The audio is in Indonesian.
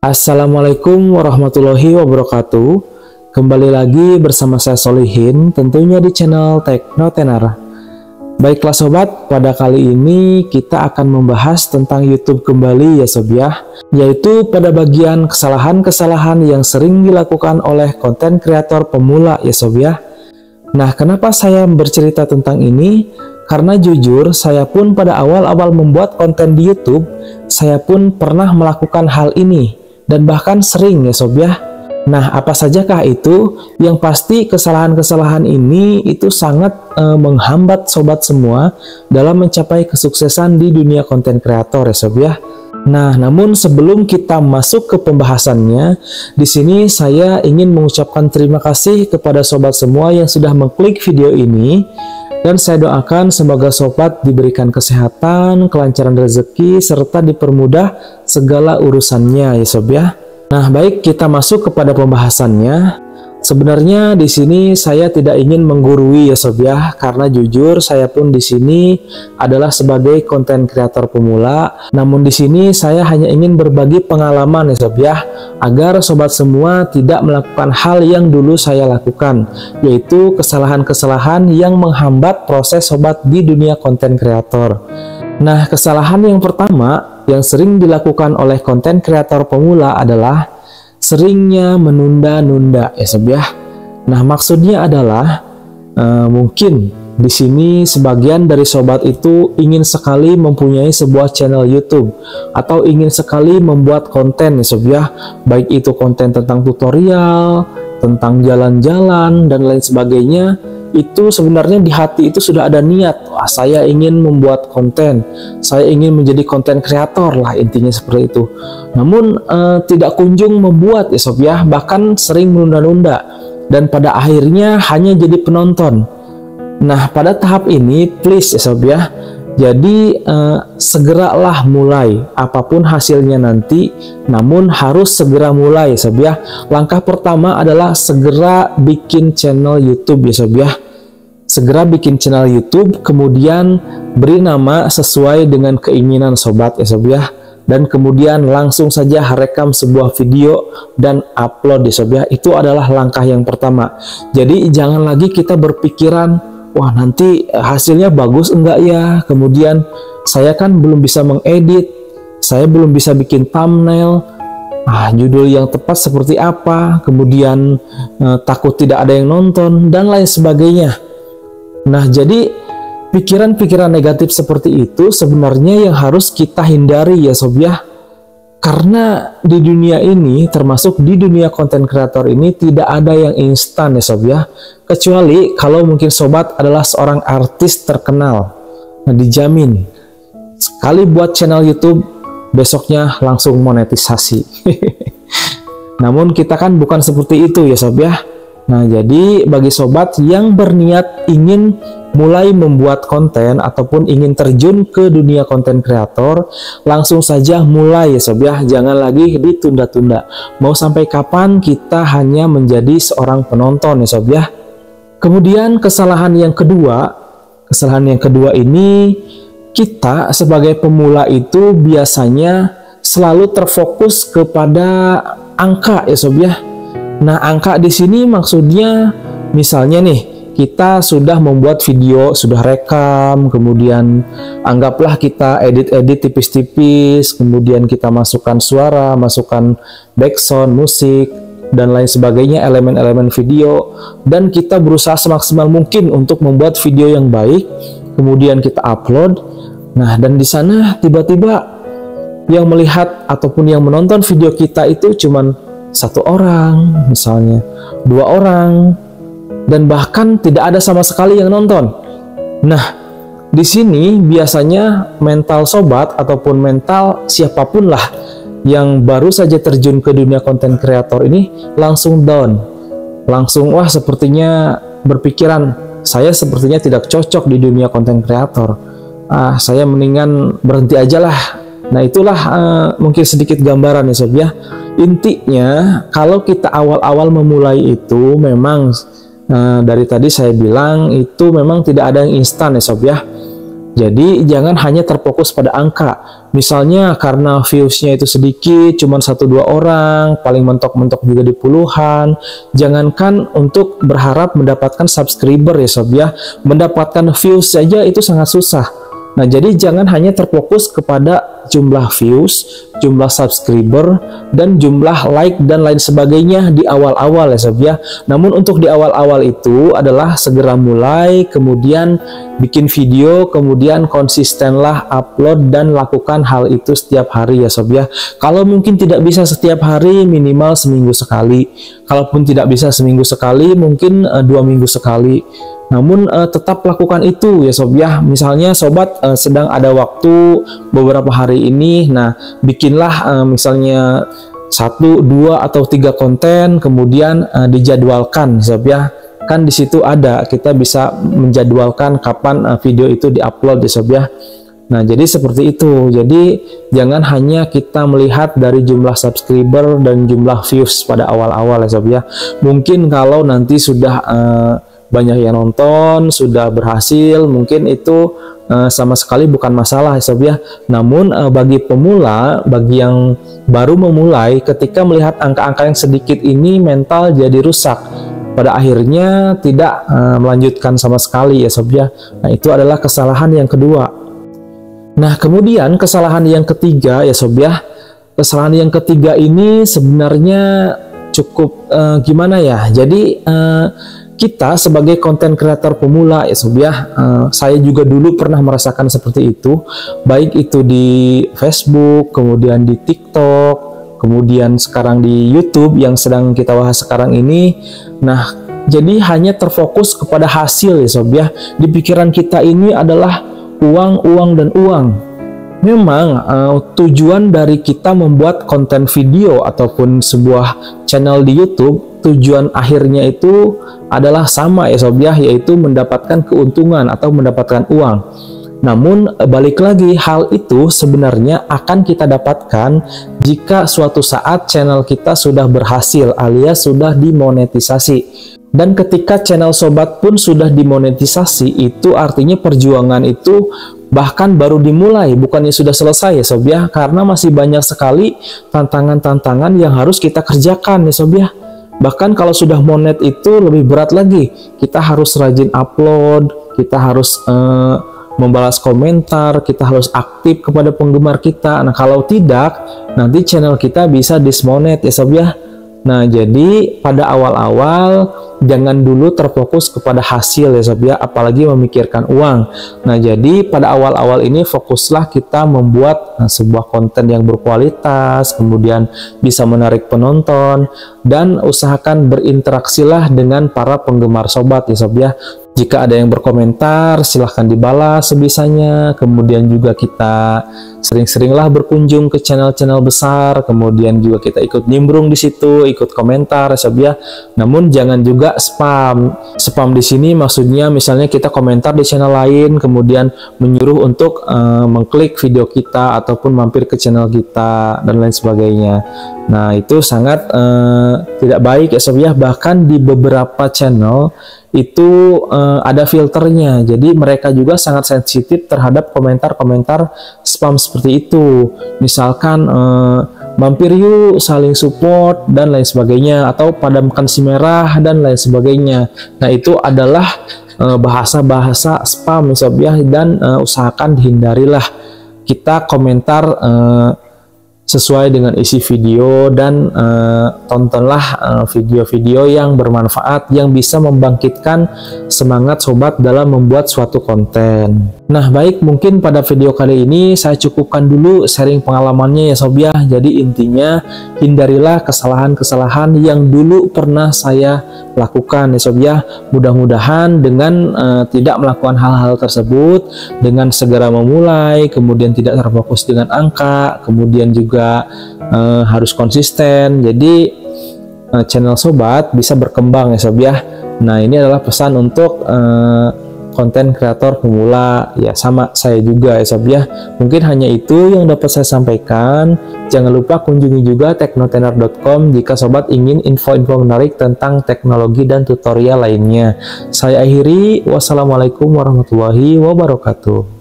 Assalamualaikum warahmatullahi wabarakatuh. Kembali lagi bersama saya Solihin, tentunya di channel Tekno Tenar. Baiklah sobat, pada kali ini kita akan membahas tentang YouTube kembali ya sob ya, yaitu pada bagian kesalahan-kesalahan yang sering dilakukan oleh konten kreator pemula ya sob ya. Nah, kenapa saya bercerita tentang ini? Karena jujur, saya pun pada awal-awal membuat konten di YouTube, saya pun pernah melakukan hal ini. Dan bahkan sering ya sob ya. Nah, apa sajakah itu? Yang pasti kesalahan-kesalahan ini itu sangat menghambat sobat semua dalam mencapai kesuksesan di dunia konten kreator ya sob ya. Nah, namun sebelum kita masuk ke pembahasannya, di sini saya ingin mengucapkan terima kasih kepada sobat semua yang sudah mengklik video ini. Dan saya doakan semoga sobat diberikan kesehatan, kelancaran rezeki, serta dipermudah segala urusannya ya sob ya. Nah, baik, kita masuk kepada pembahasannya. Sebenarnya di sini saya tidak ingin menggurui ya sob ya, karena jujur saya pun di sini adalah sebagai konten kreator pemula. Namun di sini saya hanya ingin berbagi pengalaman ya sob ya, agar sobat semua tidak melakukan hal yang dulu saya lakukan, yaitu kesalahan-kesalahan yang menghambat proses sobat di dunia konten kreator. Nah, kesalahan yang pertama yang sering dilakukan oleh konten kreator pemula adalah seringnya menunda-nunda ya sob ya. Nah, maksudnya adalah mungkin di sini sebagian dari sobat itu ingin sekali mempunyai sebuah channel YouTube atau ingin sekali membuat konten ya sob ya, baik itu konten tentang tutorial, tentang jalan-jalan dan lain sebagainya. Itu sebenarnya di hati itu sudah ada niat, wah saya ingin membuat konten, saya ingin menjadi konten kreator lah, intinya seperti itu. Namun tidak kunjung membuat ya sob ya, bahkan sering menunda-nunda dan pada akhirnya hanya jadi penonton. Nah, pada tahap ini please ya sob ya, jadi segeralah mulai, apapun hasilnya nanti, namun harus segera mulai ya sob ya. Langkah pertama adalah segera bikin channel YouTube ya sob ya. Segera bikin channel YouTube, kemudian beri nama sesuai dengan keinginan sobat ya sob ya. Dan kemudian langsung saja rekam sebuah video dan upload ya sob ya. Itu adalah langkah yang pertama. Jadi jangan lagi kita berpikiran, wah nanti hasilnya bagus enggak ya, kemudian saya kan belum bisa mengedit, saya belum bisa bikin thumbnail, judul yang tepat seperti apa, kemudian takut tidak ada yang nonton dan lain sebagainya. Nah, jadi pikiran-pikiran negatif seperti itu sebenarnya yang harus kita hindari ya sob ya. Karena di dunia ini, termasuk di dunia konten kreator ini, tidak ada yang instan ya sob ya. Kecuali kalau mungkin sobat adalah seorang artis terkenal. Nah, dijamin sekali buat channel YouTube, besoknya langsung monetisasi. Namun kita kan bukan seperti itu ya sob ya. Nah, jadi bagi sobat yang berniat ingin mulai membuat konten ataupun ingin terjun ke dunia konten kreator, langsung saja mulai ya sob ya, jangan lagi ditunda-tunda. Mau sampai kapan kita hanya menjadi seorang penonton ya sob ya. Kemudian kesalahan yang kedua ini, kita sebagai pemula itu biasanya selalu terfokus kepada angka ya sob ya. Nah, angka di sini maksudnya misalnya nih, kita sudah membuat video, sudah rekam, kemudian anggaplah kita edit-edit tipis-tipis, kemudian kita masukkan suara, masukkan background, musik, dan lain sebagainya, elemen-elemen video, dan kita berusaha semaksimal mungkin untuk membuat video yang baik, kemudian kita upload. Nah, dan di sana tiba-tiba yang melihat ataupun yang menonton video kita itu cuman 1 orang, misalnya 2 orang, dan bahkan tidak ada sama sekali yang nonton. Nah, di sini biasanya mental sobat ataupun mental siapapun lah yang baru saja terjun ke dunia konten kreator ini langsung down, langsung wah sepertinya berpikiran, saya sepertinya tidak cocok di dunia konten kreator. Saya mendingan berhenti aja lah. Nah, itulah mungkin sedikit gambaran ya sob ya. Intinya kalau kita awal-awal memulai itu memang dari tadi saya bilang itu memang tidak ada yang instan ya sob ya. Jadi jangan hanya terfokus pada angka. Misalnya karena viewsnya itu sedikit, cuma 1-2 orang, paling mentok-mentok juga di puluhan. Jangankan untuk berharap mendapatkan subscriber ya sob ya, mendapatkan views saja itu sangat susah. Nah, jadi jangan hanya terfokus kepada jumlah views, jumlah subscriber, dan jumlah like dan lain sebagainya di awal-awal ya sob ya. Namun untuk di awal-awal itu adalah segera mulai, kemudian bikin video, kemudian konsistenlah upload dan lakukan hal itu setiap hari ya sob ya. Kalau mungkin tidak bisa setiap hari, minimal seminggu sekali. Kalaupun tidak bisa seminggu sekali, mungkin 2 minggu sekali. Namun tetap lakukan itu ya sob ya. Misalnya sobat sedang ada waktu beberapa hari ini, nah bikinlah misalnya 1, 2, atau 3 konten, kemudian dijadwalkan sob ya. Kan di situ ada, kita bisa menjadwalkan kapan video itu diupload ya sob ya. Nah, jadi seperti itu. Jadi jangan hanya kita melihat dari jumlah subscriber dan jumlah views pada awal-awal ya sob ya. Mungkin kalau nanti sudah banyak yang nonton, sudah berhasil, mungkin itu sama sekali bukan masalah ya sob ya. Namun bagi pemula, bagi yang baru memulai, ketika melihat angka-angka yang sedikit ini, mental jadi rusak. Pada akhirnya tidak melanjutkan sama sekali ya sob ya. Nah, itu adalah kesalahan yang kedua. Nah, kemudian kesalahan yang ketiga ya sob ya. Kesalahan yang ketiga ini sebenarnya cukup gimana ya. Jadi kita sebagai konten kreator pemula ya sob ya, saya juga dulu pernah merasakan seperti itu, baik itu di Facebook, kemudian di TikTok, kemudian sekarang di YouTube yang sedang kita bahas sekarang ini. Nah, jadi hanya terfokus kepada hasil ya sob ya. Di pikiran kita ini adalah uang, uang, dan uang. Memang tujuan dari kita membuat konten video ataupun sebuah channel di YouTube, tujuan akhirnya itu adalah sama ya sob ya, yaitu mendapatkan keuntungan atau mendapatkan uang. Namun balik lagi, hal itu sebenarnya akan kita dapatkan jika suatu saat channel kita sudah berhasil alias sudah dimonetisasi. Dan ketika channel sobat pun sudah dimonetisasi, itu artinya perjuangan itu bahkan baru dimulai, bukannya sudah selesai ya sob ya, karena masih banyak sekali tantangan-tantangan yang harus kita kerjakan ya sob ya. Bahkan kalau sudah monet itu lebih berat lagi, kita harus rajin upload, kita harus membalas komentar, kita harus aktif kepada penggemar kita. Nah, kalau tidak, nanti channel kita bisa dismonet ya sob ya. Nah, jadi pada awal-awal jangan dulu terfokus kepada hasil ya sob ya, apalagi memikirkan uang. Nah, jadi pada awal-awal ini fokuslah kita membuat sebuah konten yang berkualitas, kemudian bisa menarik penonton, dan usahakan berinteraksilah dengan para penggemar sobat ya sob ya. Jika ada yang berkomentar, silahkan dibalas sebisanya. Kemudian juga kita sering-seringlah berkunjung ke channel-channel besar. Kemudian juga kita ikut nimbrung di situ, ikut komentar, sob ya. Namun jangan juga spam. Spam di sini maksudnya misalnya kita komentar di channel lain, kemudian menyuruh untuk mengklik video kita ataupun mampir ke channel kita dan lain sebagainya. Nah, itu sangat tidak baik ya sob ya. Bahkan di beberapa channel itu ada filternya, jadi mereka juga sangat sensitif terhadap komentar-komentar spam seperti itu. Misalkan mampir yuk, saling support dan lain sebagainya, atau padamkan si merah dan lain sebagainya. Nah, itu adalah bahasa-bahasa spam sob ya, dan usahakan dihindarilah kita komentar sesuai dengan isi video, dan tontonlah video-video yang bermanfaat yang bisa membangkitkan semangat sobat dalam membuat suatu konten. Nah, baik, mungkin pada video kali ini saya cukupkan dulu sharing pengalamannya ya sob ya. Jadi intinya hindarilah kesalahan-kesalahan yang dulu pernah saya lakukan ya sob ya. Mudah-mudahan dengan tidak melakukan hal-hal tersebut, dengan segera memulai, kemudian tidak terfokus dengan angka, kemudian juga harus konsisten, jadi channel sobat bisa berkembang ya sob ya. Nah, ini adalah pesan untuk konten kreator pemula ya, sama saya juga ya sob ya. Mungkin hanya itu yang dapat saya sampaikan. Jangan lupa kunjungi juga teknotenar.com jika sobat ingin info-info menarik tentang teknologi dan tutorial lainnya. Saya akhiri, wassalamualaikum warahmatullahi wabarakatuh.